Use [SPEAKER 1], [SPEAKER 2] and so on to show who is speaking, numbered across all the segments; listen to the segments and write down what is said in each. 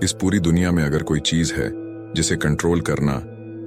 [SPEAKER 1] इस पूरी दुनिया में अगर कोई चीज है जिसे कंट्रोल करना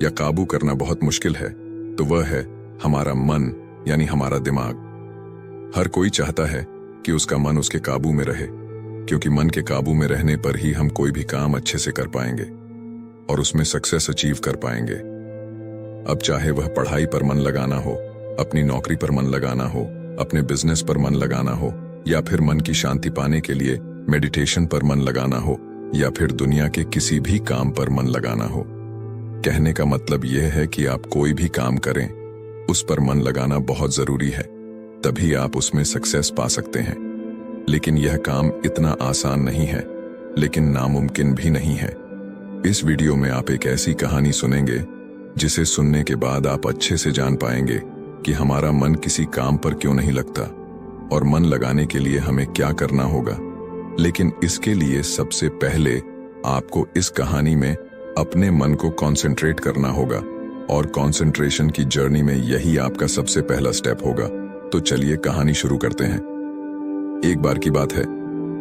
[SPEAKER 1] या काबू करना बहुत मुश्किल है तो वह है हमारा मन, यानी हमारा दिमाग। हर कोई चाहता है कि उसका मन उसके काबू में रहे, क्योंकि मन के काबू में रहने पर ही हम कोई भी काम अच्छे से कर पाएंगे और उसमें सक्सेस अचीव कर पाएंगे। अब चाहे वह पढ़ाई पर मन लगाना हो, अपनी नौकरी पर मन लगाना हो, अपने बिजनेस पर मन लगाना हो, या फिर मन की शांति पाने के लिए मेडिटेशन पर मन लगाना हो, या फिर दुनिया के किसी भी काम पर मन लगाना हो। कहने का मतलब यह है कि आप कोई भी काम करें, उस पर मन लगाना बहुत जरूरी है, तभी आप उसमें सक्सेस पा सकते हैं। लेकिन यह काम इतना आसान नहीं है, लेकिन नामुमकिन भी नहीं है। इस वीडियो में आप एक ऐसी कहानी सुनेंगे जिसे सुनने के बाद आप अच्छे से जान पाएंगे कि हमारा मन किसी काम पर क्यों नहीं लगता और मन लगाने के लिए हमें क्या करना होगा। लेकिन इसके लिए सबसे पहले आपको इस कहानी में अपने मन को कंसंट्रेट करना होगा, और कंसंट्रेशन की जर्नी में यही आपका सबसे पहला स्टेप होगा। तो चलिए कहानी शुरू करते हैं। एक बार की बात है,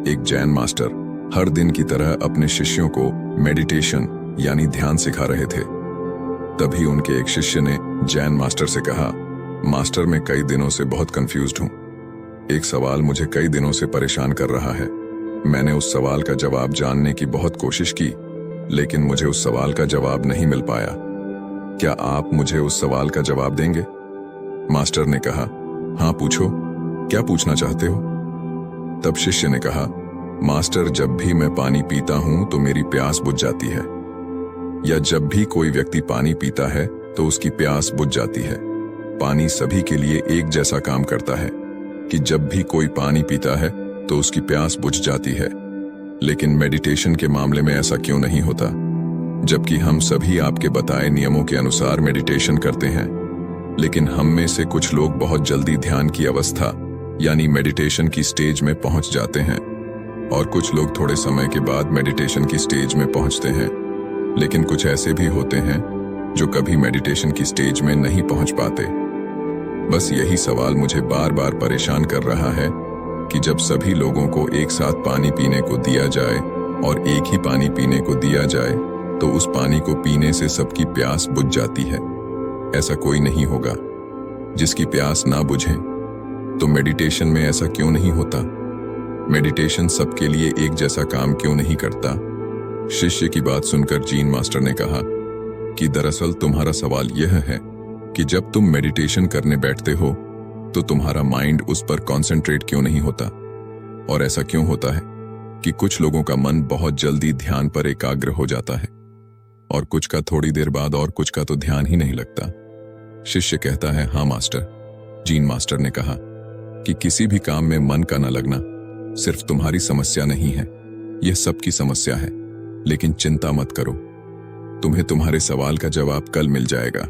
[SPEAKER 1] एक जैन मास्टर हर दिन की तरह अपने शिष्यों को मेडिटेशन यानी ध्यान सिखा रहे थे। तभी उनके एक शिष्य ने जैन मास्टर से कहा, मास्टर मैं कई दिनों से बहुत कंफ्यूज्ड हूं। एक सवाल मुझे कई दिनों से परेशान कर रहा है। मैंने उस सवाल का जवाब जानने की बहुत कोशिश की, लेकिन मुझे उस सवाल का जवाब नहीं मिल पाया। क्या आप मुझे उस सवाल का जवाब देंगे? मास्टर ने कहा, हाँ पूछो, क्या पूछना चाहते हो? तब शिष्य ने कहा, मास्टर जब भी मैं पानी पीता हूं तो मेरी प्यास बुझ जाती है, या जब भी कोई व्यक्ति पानी पीता है तो उसकी प्यास बुझ जाती है। पानी सभी के लिए एक जैसा काम करता है कि जब भी कोई पानी पीता है तो उसकी प्यास बुझ जाती है। लेकिन मेडिटेशन के मामले में ऐसा क्यों नहीं होता? जबकि हम सभी आपके बताए नियमों के अनुसार मेडिटेशन करते हैं, लेकिन हम में से कुछ लोग बहुत जल्दी ध्यान की अवस्था यानी मेडिटेशन की स्टेज में पहुंच जाते हैं, और कुछ लोग थोड़े समय के बाद मेडिटेशन की स्टेज में पहुंचते हैं। लेकिन कुछ ऐसे भी होते हैं जो कभी मेडिटेशन की स्टेज में नहीं पहुंच पाते। बस यही सवाल मुझे बार बार परेशान कर रहा है कि जब सभी लोगों को एक साथ पानी पीने को दिया जाए और एक ही पानी पीने को दिया जाए तो उस पानी को पीने से सबकी प्यास बुझ जाती है। ऐसा कोई नहीं होगा जिसकी प्यास ना बुझे। तो मेडिटेशन में ऐसा क्यों नहीं होता? मेडिटेशन सबके लिए एक जैसा काम क्यों नहीं करता? शिष्य की बात सुनकर जीन मास्टर ने कहा कि दरअसल तुम्हारा सवाल यह है कि जब तुम मेडिटेशन करने बैठते हो तो तुम्हारा माइंड उस पर कंसंट्रेट क्यों नहीं होता। और ऐसा क्यों होता है कि कुछ लोगों का मन बहुत जल्दी ध्यान पर एकाग्र हो जाता है और कुछ का थोड़ी देर बाद और कुछ का तो ध्यान ही नहीं लगता। शिष्य कहता है, हाँ मास्टर। जीन मास्टर ने कहा कि किसी भी काम में मन का न लगना सिर्फ तुम्हारी समस्या नहीं है, यह सबकी समस्या है। लेकिन चिंता मत करो, तुम्हें तुम्हारे सवाल का जवाब कल मिल जाएगा।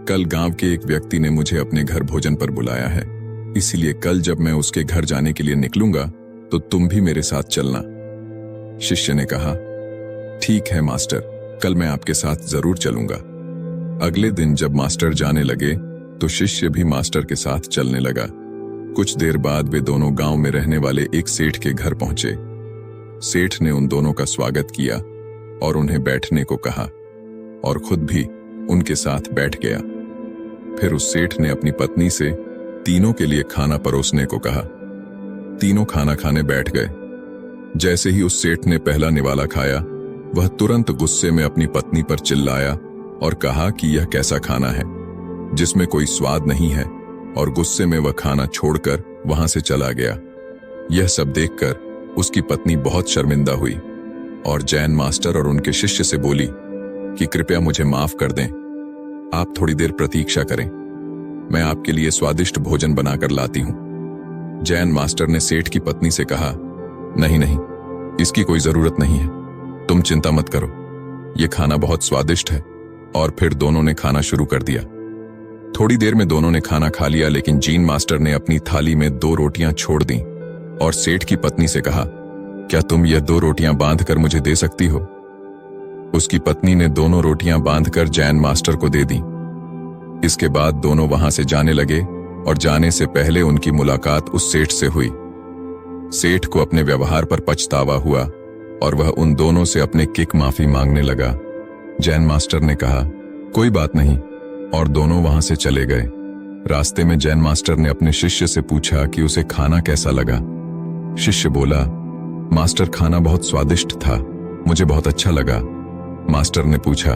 [SPEAKER 1] कल गांव के एक व्यक्ति ने मुझे अपने घर भोजन पर बुलाया है, इसलिए कल जब मैं उसके घर जाने के लिए निकलूंगा तो तुम भी मेरे साथ चलना। शिष्य ने कहा, ठीक है मास्टर, कल मैं आपके साथ जरूर चलूंगा। अगले दिन जब मास्टर जाने लगे तो शिष्य भी मास्टर के साथ चलने लगा। कुछ देर बाद वे दोनों गांव में रहने वाले एक सेठ के घर पहुंचे। सेठ ने उन दोनों का स्वागत किया और उन्हें बैठने को कहा और खुद भी उनके साथ बैठ गया। फिर उस सेठ ने अपनी पत्नी से तीनों के लिए खाना परोसने को कहा। तीनों खाना खाने बैठ गए। जैसे ही उस सेठ ने पहला निवाला खाया, वह तुरंत गुस्से में अपनी पत्नी पर चिल्लाया और कहा कि यह कैसा खाना है जिसमें कोई स्वाद नहीं है, और गुस्से में वह खाना छोड़कर वहां से चला गया। यह सब देखकर उसकी पत्नी बहुत शर्मिंदा हुई और जैन मास्टर और उनके शिष्य से बोली कि कृपया मुझे माफ कर दें, आप थोड़ी देर प्रतीक्षा करें, मैं आपके लिए स्वादिष्ट भोजन बनाकर लाती हूं। जैन मास्टर ने सेठ की पत्नी से कहा, नहीं नहीं, इसकी कोई जरूरत नहीं है, तुम चिंता मत करो, यह खाना बहुत स्वादिष्ट है। और फिर दोनों ने खाना शुरू कर दिया। थोड़ी देर में दोनों ने खाना खा लिया, लेकिन जीन मास्टर ने अपनी थाली में 2 रोटियां छोड़ दी और सेठ की पत्नी से कहा, क्या तुम यह 2 रोटियां बांधकर मुझे दे सकती हो? उसकी पत्नी ने दोनों रोटियां बांधकर जैन मास्टर को दे दी। इसके बाद दोनों वहां से जाने लगे और जाने से पहले उनकी मुलाकात उस सेठ से हुई। सेठ को अपने व्यवहार पर पछतावा हुआ और वह उन दोनों से अपने किक माफी मांगने लगा। जैन मास्टर ने कहा, कोई बात नहीं, और दोनों वहां से चले गए। रास्ते में जैन मास्टर ने अपने शिष्य से पूछा कि उसे खाना कैसा लगा। शिष्य बोला, मास्टर खाना बहुत स्वादिष्ट था, मुझे बहुत अच्छा लगा। मास्टर ने पूछा,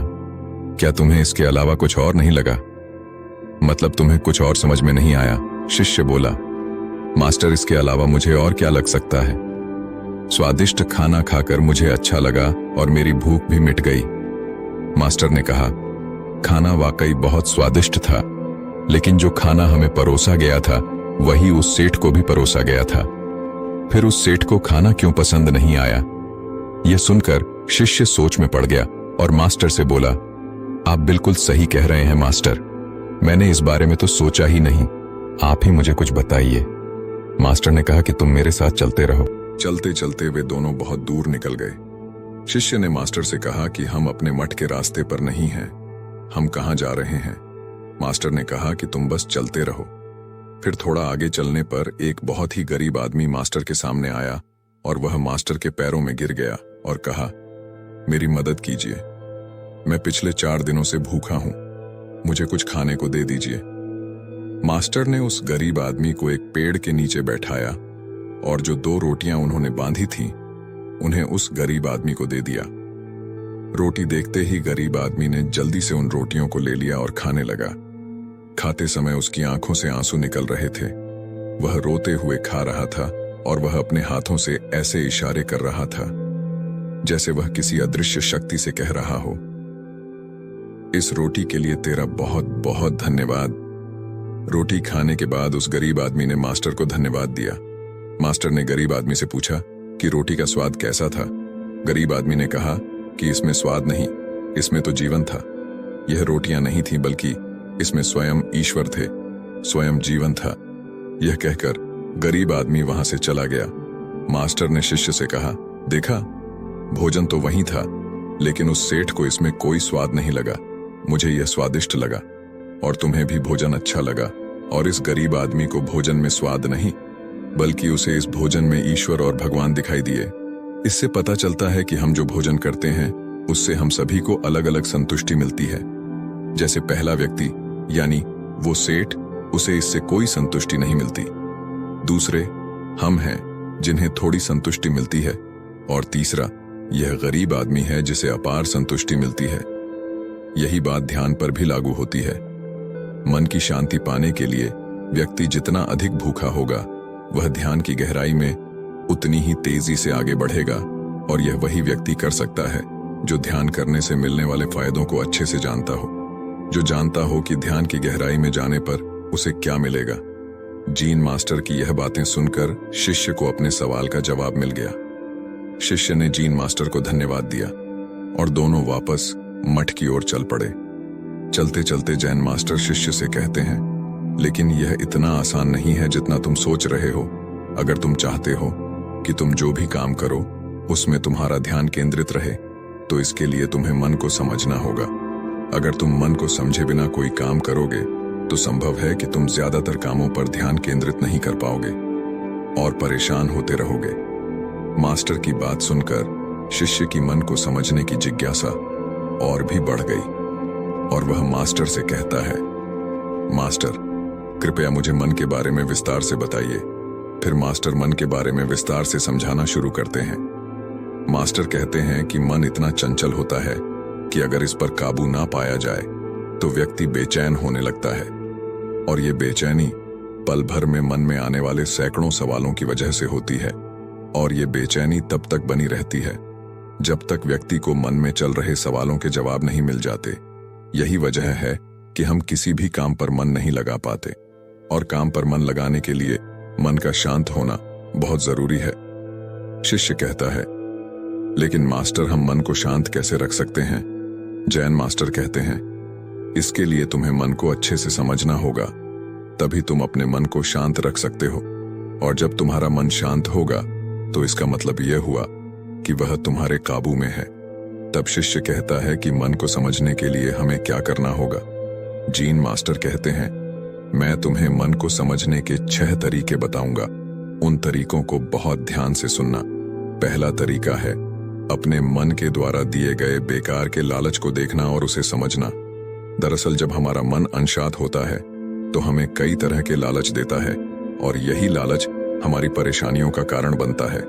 [SPEAKER 1] क्या तुम्हें इसके अलावा कुछ और नहीं लगा? मतलब तुम्हें कुछ और समझ में नहीं आया? शिष्य बोला, मास्टर इसके अलावा मुझे और क्या लग सकता है? स्वादिष्ट खाना खाकर मुझे अच्छा लगा और मेरी भूख भी मिट गई। मास्टर ने कहा, खाना वाकई बहुत स्वादिष्ट था, लेकिन जो खाना हमें परोसा गया था वही उस सेठ को भी परोसा गया था। फिर उस सेठ को खाना क्यों पसंद नहीं आया? यह सुनकर शिष्य सोच में पड़ गया और मास्टर से बोला, आप बिल्कुल सही कह रहे हैं मास्टर, मैंने इस बारे में तो सोचा ही नहीं, आप ही मुझे कुछ बताइए। मास्टर ने कहा कि तुम मेरे साथ चलते रहो। चलते चलते वे दोनों बहुत दूर निकल गए। शिष्य ने मास्टर से कहा कि हम अपने मठ के रास्ते पर नहीं हैं, हम कहाँ जा रहे हैं? मास्टर ने कहा कि तुम बस चलते रहो। फिर थोड़ा आगे चलने पर एक बहुत ही गरीब आदमी मास्टर के सामने आया और वह मास्टर के पैरों में गिर गया और कहा, मेरी मदद कीजिए, मैं पिछले 4 दिनों से भूखा हूं, मुझे कुछ खाने को दे दीजिए। मास्टर ने उस गरीब आदमी को एक पेड़ के नीचे बैठाया और जो 2 रोटियां उन्होंने बांधी थीं, उन्हें उस गरीब आदमी को दे दिया। रोटी देखते ही गरीब आदमी ने जल्दी से उन रोटियों को ले लिया और खाने लगा। खाते समय उसकी आंखों से आंसू निकल रहे थे। वह रोते हुए खा रहा था और वह अपने हाथों से ऐसे इशारे कर रहा था जैसे वह किसी अदृश्य शक्ति से कह रहा हो, इस रोटी के लिए तेरा बहुत बहुत धन्यवाद। रोटी खाने के बाद उस गरीब आदमी ने मास्टर को धन्यवाद दिया। मास्टर ने गरीब आदमी से पूछा कि रोटी का स्वाद कैसा था। गरीब आदमी ने कहा कि इसमें स्वाद नहीं, इसमें तो जीवन था। यह रोटियां नहीं थीं, बल्कि इसमें स्वयं ईश्वर थे, स्वयं जीवन था। यह कहकर गरीब आदमी वहां से चला गया। मास्टर ने शिष्य से कहा, देखा, भोजन तो वही था, लेकिन उस सेठ को इसमें कोई स्वाद नहीं लगा। मुझे यह स्वादिष्ट लगा और तुम्हें भी भोजन अच्छा लगा, और इस गरीब आदमी को भोजन में स्वाद नहीं, बल्कि उसे इस भोजन में ईश्वर और भगवान दिखाई दिए। इससे पता चलता है कि हम जो भोजन करते हैं उससे हम सभी को अलग अलग संतुष्टि मिलती है। जैसे पहला व्यक्ति यानी वो सेठ, उसे इससे कोई संतुष्टि नहीं मिलती। दूसरे हम हैं जिन्हें थोड़ी संतुष्टि मिलती है, और तीसरा यह गरीब आदमी है जिसे अपार संतुष्टि मिलती है। यही बात ध्यान पर भी लागू होती है। मन की शांति पाने के लिए व्यक्ति जितना अधिक भूखा होगा, वह ध्यान की गहराई में उतनी ही तेजी से आगे बढ़ेगा, और यह वही व्यक्ति कर सकता है जो ध्यान करने से मिलने वाले फायदों को अच्छे से जानता हो, जो जानता हो कि ध्यान की गहराई में जाने पर उसे क्या मिलेगा। जीन मास्टर की यह बातें सुनकर शिष्य को अपने सवाल का जवाब मिल गया। शिष्य ने जीन मास्टर को धन्यवाद दिया और दोनों वापस मठ की ओर चल पड़े। चलते चलते जैन मास्टर शिष्य से कहते हैं, लेकिन यह इतना आसान नहीं है जितना तुम सोच रहे हो। अगर तुम चाहते हो कि तुम जो भी काम करो उसमें तुम्हारा ध्यान केंद्रित रहे, तो इसके लिए तुम्हें मन को समझना होगा। अगर तुम मन को समझे बिना कोई काम करोगे तो संभव है कि तुम ज्यादातर कामों पर ध्यान केंद्रित नहीं कर पाओगे और परेशान होते रहोगे। मास्टर की बात सुनकर शिष्य की मन को समझने की जिज्ञासा और भी बढ़ गई और वह मास्टर से कहता है, मास्टर, कृपया मुझे मन के बारे में विस्तार से बताइए। फिर मास्टर मन के बारे में विस्तार से समझाना शुरू करते हैं। मास्टर कहते हैं कि मन इतना चंचल होता है कि अगर इस पर काबू ना पाया जाए तो व्यक्ति बेचैन होने लगता है, और ये बेचैनी पल भर में मन में आने वाले सैकड़ों सवालों की वजह से होती है। और ये बेचैनी तब तक बनी रहती है जब तक व्यक्ति को मन में चल रहे सवालों के जवाब नहीं मिल जाते। यही वजह है कि हम किसी भी काम पर मन नहीं लगा पाते, और काम पर मन लगाने के लिए मन का शांत होना बहुत जरूरी है। शिष्य कहता है, लेकिन मास्टर, हम मन को शांत कैसे रख सकते हैं? जैन मास्टर कहते हैं, इसके लिए तुम्हें मन को अच्छे से समझना होगा, तभी तुम अपने मन को शांत रख सकते हो। और जब तुम्हारा मन शांत होगा तो इसका मतलब यह हुआ कि वह तुम्हारे काबू में है। तब शिष्य कहता है कि मन को समझने के लिए हमें क्या करना होगा। जीन मास्टर कहते हैं, मैं तुम्हें मन को समझने के 6 तरीके बताऊंगा। उन तरीकों को बहुत ध्यान से सुनना। पहला तरीका है अपने मन के द्वारा दिए गए बेकार के लालच को देखना और उसे समझना। दरअसल जब हमारा मन अनशांत होता है तो हमें कई तरह के लालच देता है और यही लालच हमारी परेशानियों का कारण बनता है।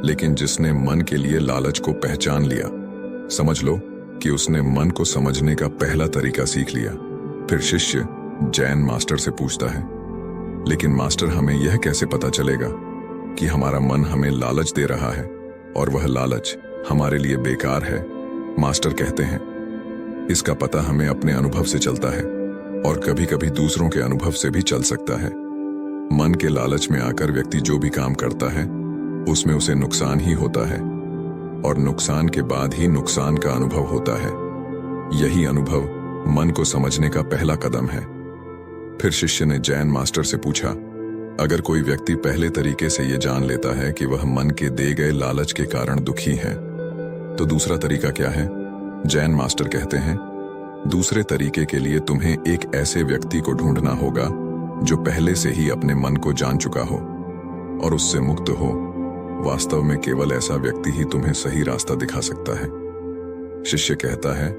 [SPEAKER 1] लेकिन जिसने मन के लिए लालच को पहचान लिया, समझ लो कि उसने मन को समझने का पहला तरीका सीख लिया। फिर शिष्य जैन मास्टर से पूछता है, लेकिन मास्टर हमें यह कैसे पता चलेगा कि हमारा मन हमें लालच दे रहा है और वह लालच हमारे लिए बेकार है? मास्टर कहते हैं, इसका पता हमें अपने अनुभव से चलता है और कभी कभी दूसरों के अनुभव से भी चल सकता है। मन के लालच में आकर व्यक्ति जो भी काम करता है उसमें उसे नुकसान ही होता है और नुकसान के बाद ही नुकसान का अनुभव होता है। यही अनुभव मन को समझने का पहला कदम है। फिर शिष्य ने जैन मास्टर से पूछा, अगर कोई व्यक्ति पहले तरीके से यह जान लेता है कि वह मन के दे गए लालच के कारण दुखी है, तो दूसरा तरीका क्या है? जैन मास्टर कहते हैं, दूसरे तरीके के लिए तुम्हें एक ऐसे व्यक्ति को ढूंढना होगा जो पहले से ही अपने मन को जान चुका हो और उससे मुक्त हो। वास्तव में केवल ऐसा व्यक्ति ही तुम्हें सही रास्ता दिखा सकता है। शिष्य कहता है,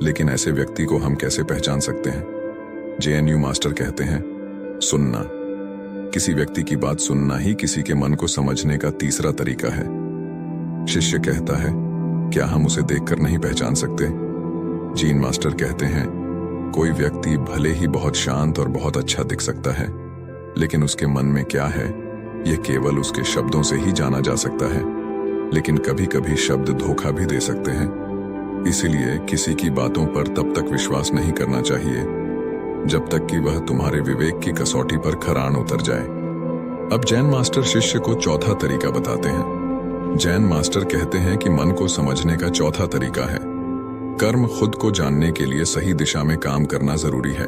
[SPEAKER 1] लेकिन ऐसे व्यक्ति को हम कैसे पहचान सकते हैं? जेएनयू मास्टर कहते हैं, सुनना। किसी व्यक्ति की बात सुनना ही किसी के मन को समझने का तीसरा तरीका है। शिष्य कहता है, क्या हम उसे देखकर नहीं पहचान सकते? जीन मास्टर कहते हैं, कोई व्यक्ति भले ही बहुत शांत और बहुत अच्छा दिख सकता है, लेकिन उसके मन में क्या है यह केवल उसके शब्दों से ही जाना जा सकता है। लेकिन कभी कभी शब्द धोखा भी दे सकते हैं। इसीलिए किसी की बातों पर तब तक विश्वास नहीं करना चाहिए जब तक कि वह तुम्हारे विवेक की कसौटी पर खरान उतर जाए। अब जैन मास्टर शिष्य को चौथा तरीका बताते हैं। जैन मास्टर कहते हैं कि मन को समझने का चौथा तरीका है, कर्म। खुद को जानने के लिए सही दिशा में काम करना जरूरी है,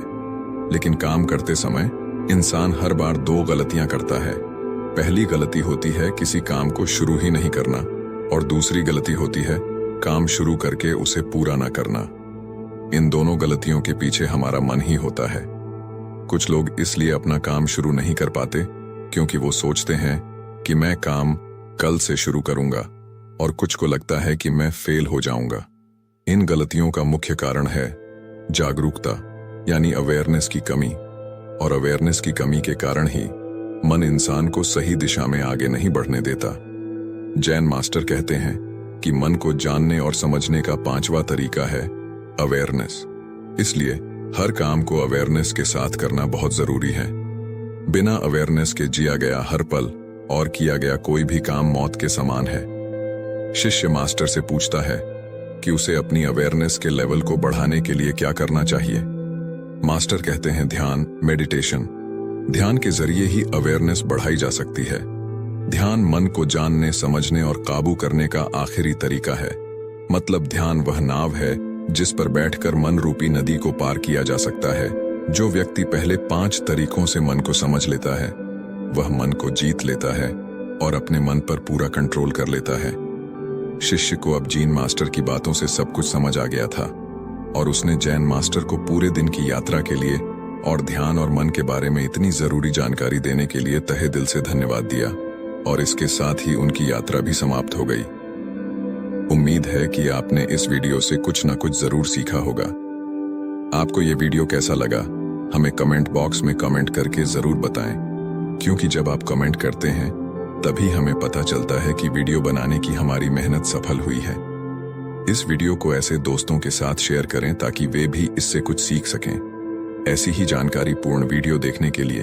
[SPEAKER 1] लेकिन काम करते समय इंसान हर बार दो गलतियां करता है। पहली गलती होती है किसी काम को शुरू ही नहीं करना और दूसरी गलती होती है काम शुरू करके उसे पूरा ना करना। इन दोनों गलतियों के पीछे हमारा मन ही होता है। कुछ लोग इसलिए अपना काम शुरू नहीं कर पाते क्योंकि वो सोचते हैं कि मैं काम कल से शुरू करूंगा, और कुछ को लगता है कि मैं फेल हो जाऊंगा। इन गलतियों का मुख्य कारण है जागरूकता यानी अवेयरनेस की कमी, और अवेयरनेस की कमी के कारण ही मन इंसान को सही दिशा में आगे नहीं बढ़ने देता। जैन मास्टर कहते हैं कि मन को जानने और समझने का पांचवा तरीका है अवेयरनेस। इसलिए हर काम को अवेयरनेस के साथ करना बहुत जरूरी है। बिना अवेयरनेस के जिया गया हर पल और किया गया कोई भी काम मौत के समान है। शिष्य मास्टर से पूछता है कि उसे अपनी अवेयरनेस के लेवल को बढ़ाने के लिए क्या करना चाहिए। मास्टर कहते हैं, ध्यान, मेडिटेशन। ध्यान के जरिए ही अवेयरनेस बढ़ाई जा सकती है। ध्यान मन को जानने, समझने और काबू करने का आखिरी तरीका है। मतलब ध्यान वह नाव है जिस पर बैठकर मन रूपी नदी को पार किया जा सकता है। जो व्यक्ति पहले 5 तरीकों से मन को समझ लेता है वह मन को जीत लेता है और अपने मन पर पूरा कंट्रोल कर लेता है। शिष्य को अब जीन मास्टर की बातों से सब कुछ समझ आ गया था और उसने जैन मास्टर को पूरे दिन की यात्रा के लिए और ध्यान और मन के बारे में इतनी जरूरी जानकारी देने के लिए तहे दिल से धन्यवाद दिया, और इसके साथ ही उनकी यात्रा भी समाप्त हो गई। उम्मीद है कि आपने इस वीडियो से कुछ ना कुछ जरूर सीखा होगा। आपको ये वीडियो कैसा लगा हमें कमेंट बॉक्स में कमेंट करके जरूर बताएं, क्योंकि जब आप कमेंट करते हैं तभी हमें पता चलता है कि वीडियो बनाने की हमारी मेहनत सफल हुई है। इस वीडियो को ऐसे दोस्तों के साथ शेयर करें ताकि वे भी इससे कुछ सीख सकें। ऐसी ही जानकारी पूर्ण वीडियो देखने के लिए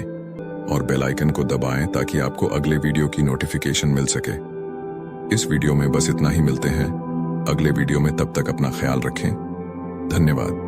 [SPEAKER 1] और बेल आइकन को दबाएं ताकि आपको अगले वीडियो की नोटिफिकेशन मिल सके। इस वीडियो में बस इतना ही। मिलते हैं अगले वीडियो में, तब तक अपना ख्याल रखें। धन्यवाद।